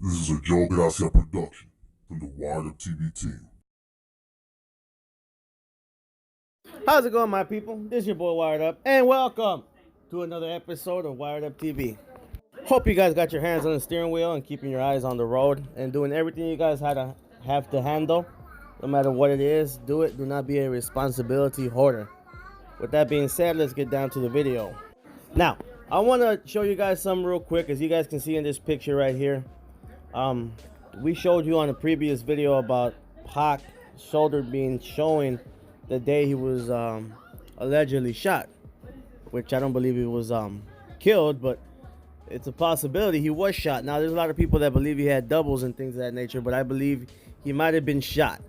This is a Joe Gracia production from the Wired Up TV team. How's it going, my people? This is your boy Wired Up, and welcome to another episode of Wired Up TV. Hope you guys got your hands on the steering wheel and keeping your eyes on the road and doing everything you guys have to handle, no matter what it is. Do it. Do not be a responsibility hoarder. With that being said, let's get down to the video. Now, I want to show you guys something real quick. As you guys can see in this picture right here, we showed you on a previous video about Pac's shoulder being showing the day he was allegedly shot, which I don't believe he was killed, but it's a possibility he was shot. Now, there's a lot of people that believe he had doubles and things of that nature, but I believe he might have been shot.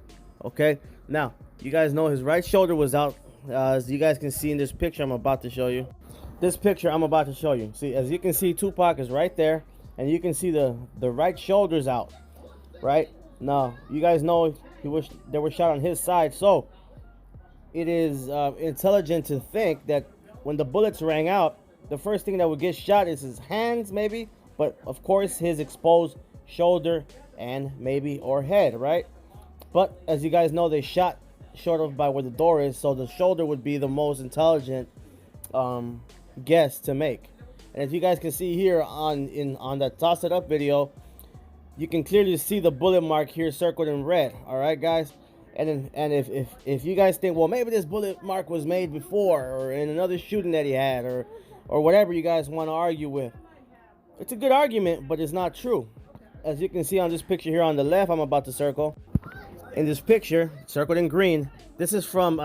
Okay, now you guys know his right shoulder was out, as you guys can see in this picture I'm about to show you. This picture I'm about to show you. See, as you can see, Tupac is right there, and you can see the right shoulder's out. Right now, you guys know they were shot on his side, so it is intelligent to think that when the bullets rang out, the first thing that would get shot is his hands, maybe, but of course his exposed shoulder and maybe or head, right? But as you guys know, they shot short of by where the door is, so the shoulder would be the most intelligent guess to make. And as you guys can see here on that Toss It Up video, you can clearly see the bullet mark here circled in red. All right, guys. And if you guys think, well, maybe this bullet mark was made before or in another shooting that he had or whatever you guys want to argue with, it's a good argument, but it's not true. As you can see on this picture here on the left, I'm about to circle. In this picture, circled in green, this is from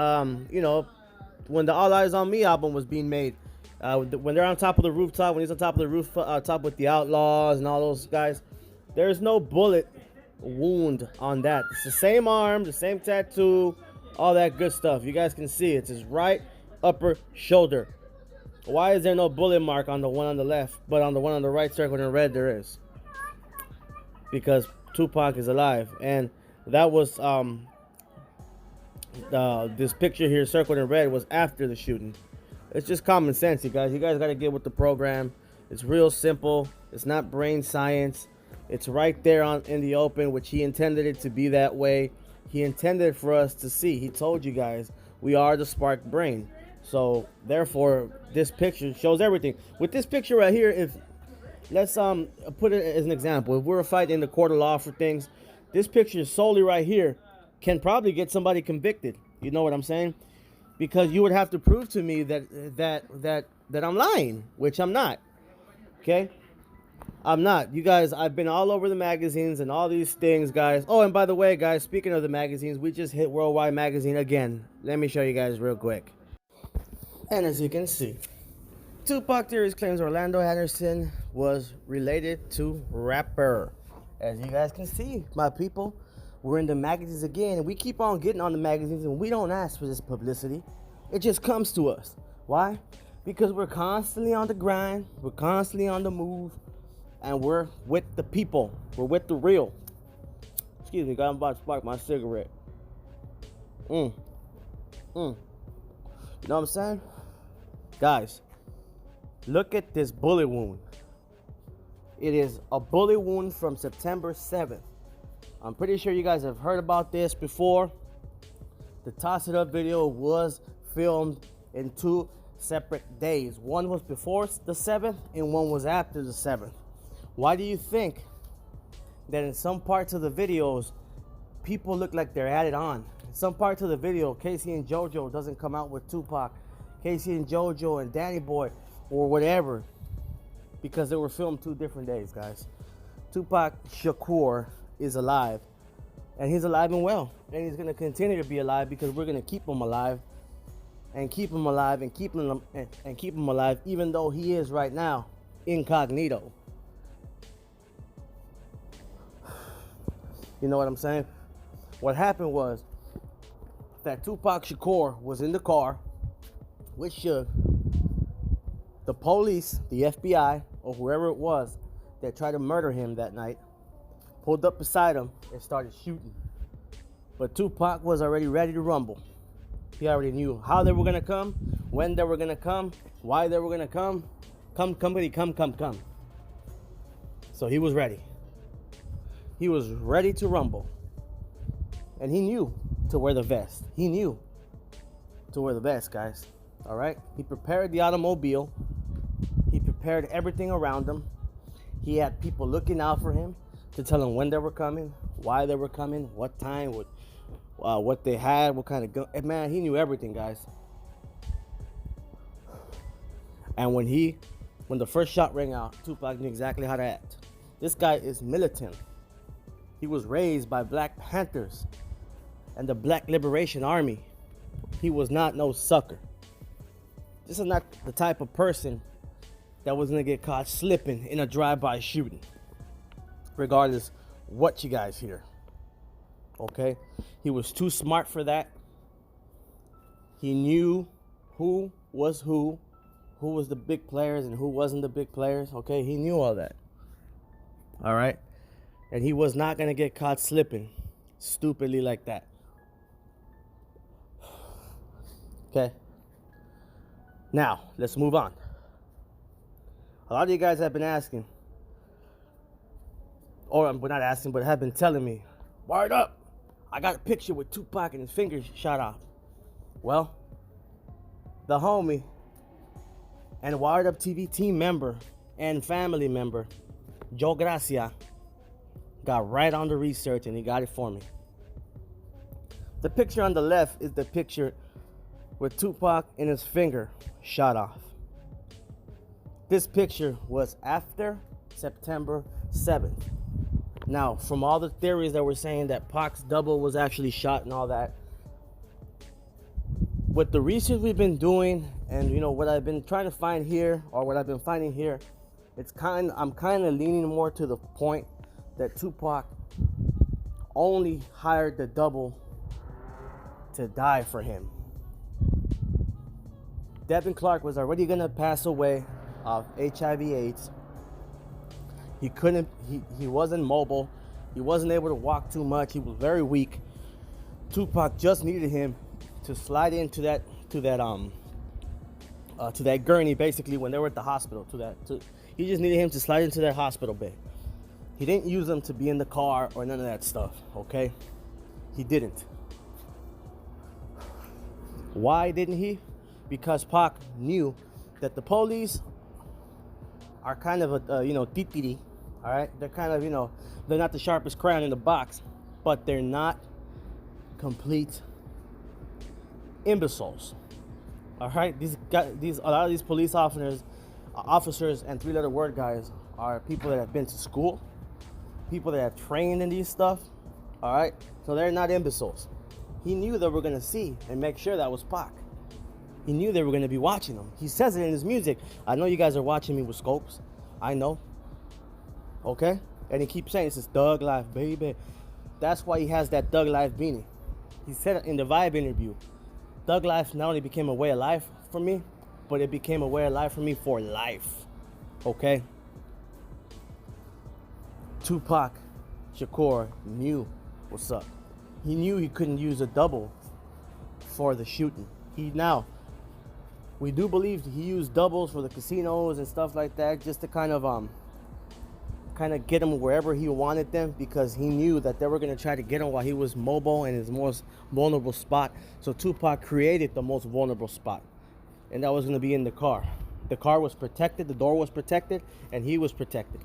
you know, when the All Eyes on Me album was being made. When they're on top of the rooftop, when he's on top of the rooftop with the Outlaws and all those guys, there's no bullet wound on that. It's the same arm, the same tattoo, all that good stuff. You guys can see it's his right upper shoulder. Why is there no bullet mark on the one on the left, but on the one on the right circled in red there is? Because Tupac is alive, and that was this picture here circled in red was after the shooting. It's just common sense, you guys. You guys got to get with the program. It's real simple. It's not brain science. It's right there in the open, which he intended it to be that way. He intended for us to see. He told you guys we are the spark brain. So therefore, this picture shows everything. With this picture right here, if let's put it as an example, if we're fighting in the court of law for things, this picture solely right here can probably get somebody convicted. You know what I'm saying? Because you would have to prove to me that I'm lying, which I'm not. Okay? I'm not. You guys, I've been all over the magazines and all these things, guys. Oh, and by the way, guys, speaking of the magazines, we just hit Worldwide Magazine again. Let me show you guys real quick. And as you can see, Tupac Theories claims Orlando Anderson was related to rapper. As you guys can see, my people, we're in the magazines again, and we keep on getting on the magazines, and we don't ask for this publicity. It just comes to us. Why? Because we're constantly on the grind, we're constantly on the move, and we're with the people. We're with the real. Excuse me, guys, I'm about to spark my cigarette. You know what I'm saying? Guys, look at this bullet wound. It is a bullet wound from September 7th. I'm pretty sure you guys have heard about this before. The Toss It Up video was filmed in 2 separate days. One was before the 7th and one was after the 7th. Why do you think that in some parts of the videos, people look like they're at it on? In some parts of the video, Casey and JoJo doesn't come out with Tupac. Casey and JoJo and Danny Boy or whatever. Because they were filmed 2 different days, guys. Tupac Shakur is alive, and he's alive and well, and he's going to continue to be alive because we're going to keep him alive and keep him alive and keep him alive, even though he is right now incognito. You know what I'm saying? What happened was that Tupac Shakur was in the car with Suge. The police, the FBI, or whoever it was that tried to murder him that night, pulled up beside him and started shooting. But Tupac was already ready to rumble. He already knew how they were going to come, when they were going to come, why they were going to come. Come. So he was ready. He was ready to rumble. And he knew to wear the vest. He knew to wear the vest, guys. All right? He prepared the automobile. He prepared everything around him. He had people looking out for him to tell him when they were coming, why they were coming, what time, what they had, what kind of gun. And man, he knew everything, guys. And when the first shot rang out, Tupac knew exactly how to act. This guy is militant. He was raised by Black Panthers and the Black Liberation Army. He was not no sucker. This is not the type of person that was gonna get caught slipping in a drive-by shooting, regardless what you guys hear. Okay? He was too smart for that. He knew who was the big players and who wasn't the big players. Okay? He knew all that. All right? And he was not gonna get caught slipping stupidly like that. Okay? Now, let's move on. A lot of you guys have been asking, or not asking, but have been telling me, "Word up, I got a picture with Tupac and his fingers shot off." Well, the homie and Wired Up TV team member and family member, Joe Gracia, got right on the research and he got it for me. The picture on the left is the picture with Tupac and his finger shot off. This picture was after September 7th. Now, from all the theories that were saying that Pac's double was actually shot and all that, with the research we've been doing and what I've been trying to find here, or what I've been finding here, I'm kind of leaning more to the point that Tupac only hired the double to die for him. Devin Clark was already gonna pass away of HIV/AIDS. He wasn't mobile. He wasn't able to walk too much. He was very weak. Tupac just needed him to slide into that gurney, basically, when they were at the hospital. He just needed him to slide into that hospital bed. He didn't use him to be in the car or none of that stuff. Okay, he didn't. Why didn't he? Because Pac knew that the police are kind of a titiri, all right? They're kind of, they're not the sharpest crayon in the box, but they're not complete imbeciles, all right? A lot of these police officers and three-letter word guys are people that have been to school, people that have trained in these stuff, all right? So they're not imbeciles. He knew they were gonna see and make sure that was Pac. He knew they were going to be watching him. He says it in his music. I know you guys are watching me with scopes. I know. Okay? And he keeps saying, "This is Thug Life, baby." That's why he has that Thug Life beanie. He said it in the Vibe interview. Thug Life not only became a way of life for me, but it became a way of life for me for life. Okay? Tupac Shakur knew what's up. He knew he couldn't use a double for the shooting. We do believe he used doubles for the casinos and stuff like that, just to kind of get him wherever he wanted them, because he knew that they were going to try to get him while he was mobile in his most vulnerable spot. So Tupac created the most vulnerable spot, and that was going to be in the car. The car was protected, the door was protected, and he was protected.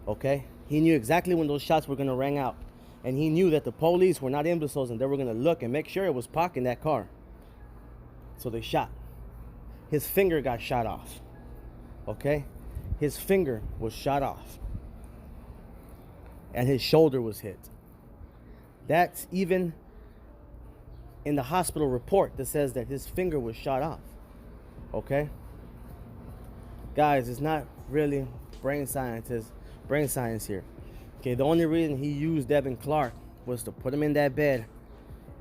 Okay? He knew exactly when those shots were going to ring out, and he knew that the police were not imbeciles and they were going to look and make sure it was Pac in that car. So they shot. His finger got shot off. Okay? His finger was shot off. And his shoulder was hit. That's even in the hospital report that says that his finger was shot off. Okay? Guys, it's not really brain science here. Okay, the only reason he used Devin Clark was to put him in that bed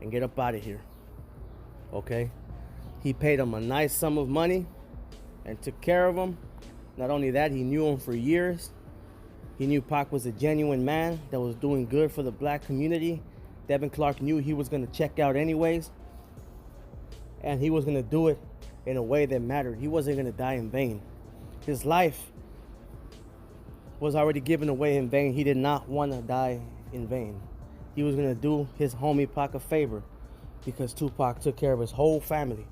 and get up out of here. Okay? He paid him a nice sum of money and took care of him. Not only that, he knew him for years. He knew Pac was a genuine man that was doing good for the black community. Devin Clark knew he was going to check out anyways. And he was going to do it in a way that mattered. He wasn't going to die in vain. His life was already given away in vain. He did not want to die in vain. He was going to do his homie Pac a favor because Tupac took care of his whole family.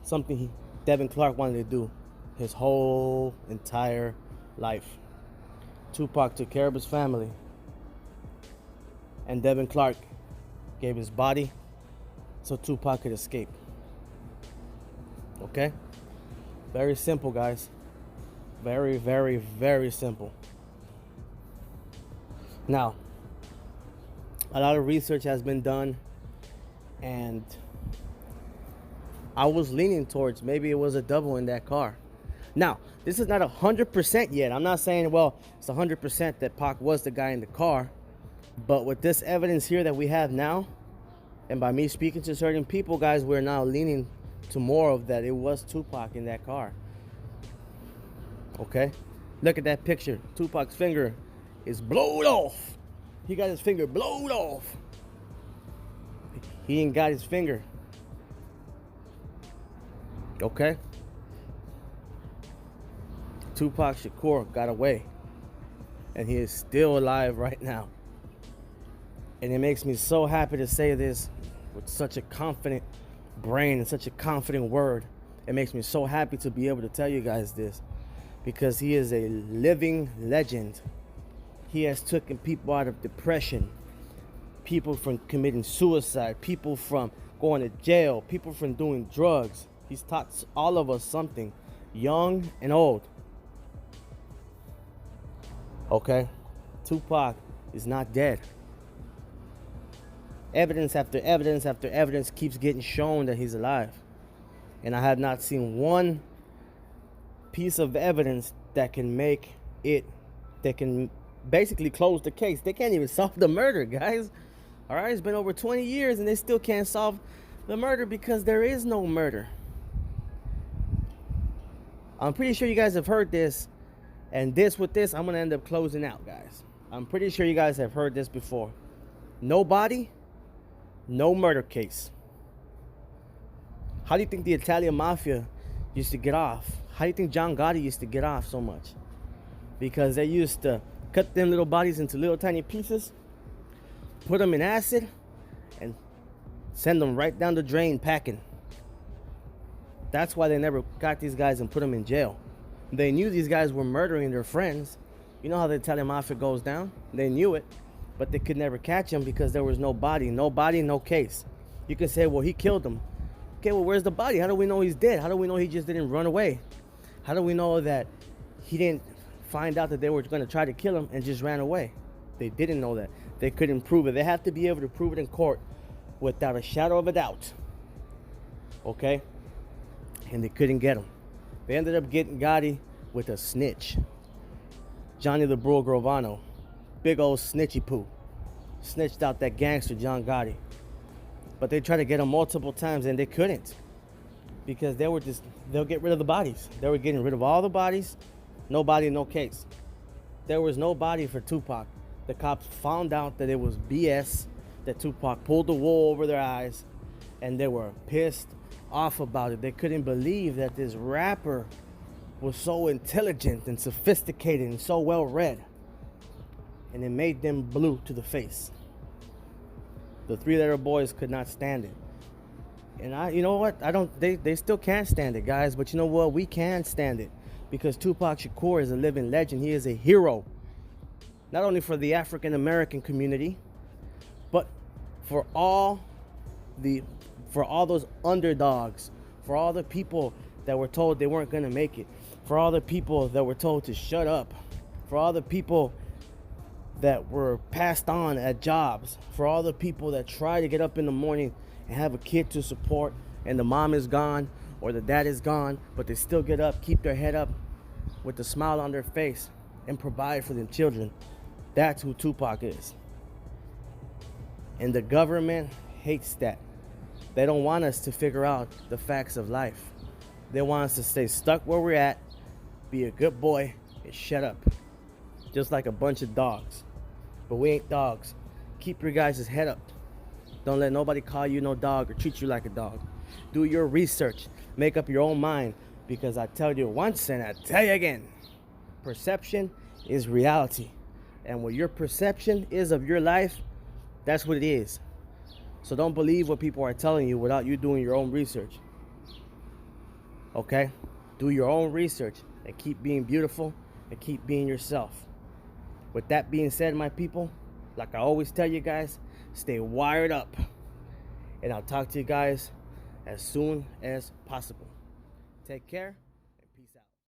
Something Devin Clark wanted to do his whole entire life. Tupac took care of his family, and Devin Clark gave his body so Tupac could escape. Okay? Very simple, guys. Very, very, very simple. Now, a lot of research has been done, and I was leaning towards maybe it was a double in that car. Now, this is not 100% yet. I'm not saying, well, it's 100% that Pac was the guy in the car. But with this evidence here that we have now, and by me speaking to certain people, guys, we're now leaning to more of that it was Tupac in that car. Okay? Look at that picture. Tupac's finger is blowed off. He got his finger blowed off. He ain't got his finger. Okay? Tupac Shakur got away. And he is still alive right now. And it makes me so happy to say this with such a confident brain and such a confident word. It makes me so happy to be able to tell you guys this, because he is a living legend. He has taken people out of depression, people from committing suicide, people from going to jail, people from doing drugs. He's taught all of us something, young and old. Okay? Tupac is not dead. Evidence after evidence after evidence keeps getting shown that he's alive. And I have not seen one piece of evidence that can make it, that can basically close the case. They can't even solve the murder, guys. All right, it's been over 20 years and they still can't solve the murder because there is no murder. I'm pretty sure you guys have heard this, and with this, I'm going to end up closing out, guys. I'm pretty sure you guys have heard this before. No body, no murder case. How do you think the Italian mafia used to get off? How do you think John Gotti used to get off so much? Because they used to cut them little bodies into little tiny pieces, put them in acid, and send them right down the drain packing. That's why they never got these guys and put them in jail. They knew these guys were murdering their friends. You know how the Italian mafia goes down? They knew it, but they could never catch him because there was no body, no case. You can say, well, he killed him. Okay, well, where's the body? How do we know he's dead? How do we know he just didn't run away? How do we know that he didn't find out that they were going to try to kill him and just ran away? They didn't know that. They couldn't prove it. They have to be able to prove it in court without a shadow of a doubt. Okay? And they couldn't get him. They ended up getting Gotti with a snitch. Johnny the Brule Grovano. Big old snitchy poo. Snitched out that gangster John Gotti. But they tried to get him multiple times and they couldn't. Because they'll get rid of the bodies. They were getting rid of all the bodies. No body, no case. There was no body for Tupac. The cops found out that it was BS, that Tupac pulled the wool over their eyes, and they were pissed off about it. They couldn't believe that this rapper was so intelligent and sophisticated and so well read. And it made them blue to the face. The three-letter boys could not stand it. And you know what? They still can't stand it, guys. But you know what? We can stand it. Because Tupac Shakur is a living legend. He is a hero. Not only for the African American community, but for all those underdogs, for all the people that were told they weren't going to make it, for all the people that were told to shut up, for all the people that were passed on at jobs, for all the people that try to get up in the morning and have a kid to support and the mom is gone or the dad is gone, but they still get up, keep their head up with a smile on their face and provide for their children. That's who Tupac is. And the government hates that. They don't want us to figure out the facts of life. They want us to stay stuck where we're at, be a good boy, and shut up. Just like a bunch of dogs. But we ain't dogs. Keep your guys' head up. Don't let nobody call you no dog or treat you like a dog. Do your research. Make up your own mind. Because I tell you once and I tell you again, perception is reality. And what your perception is of your life, that's what it is. So don't believe what people are telling you without you doing your own research. Okay? Do your own research and keep being beautiful and keep being yourself. With that being said, my people, like I always tell you guys, stay wired up. And I'll talk to you guys as soon as possible. Take care.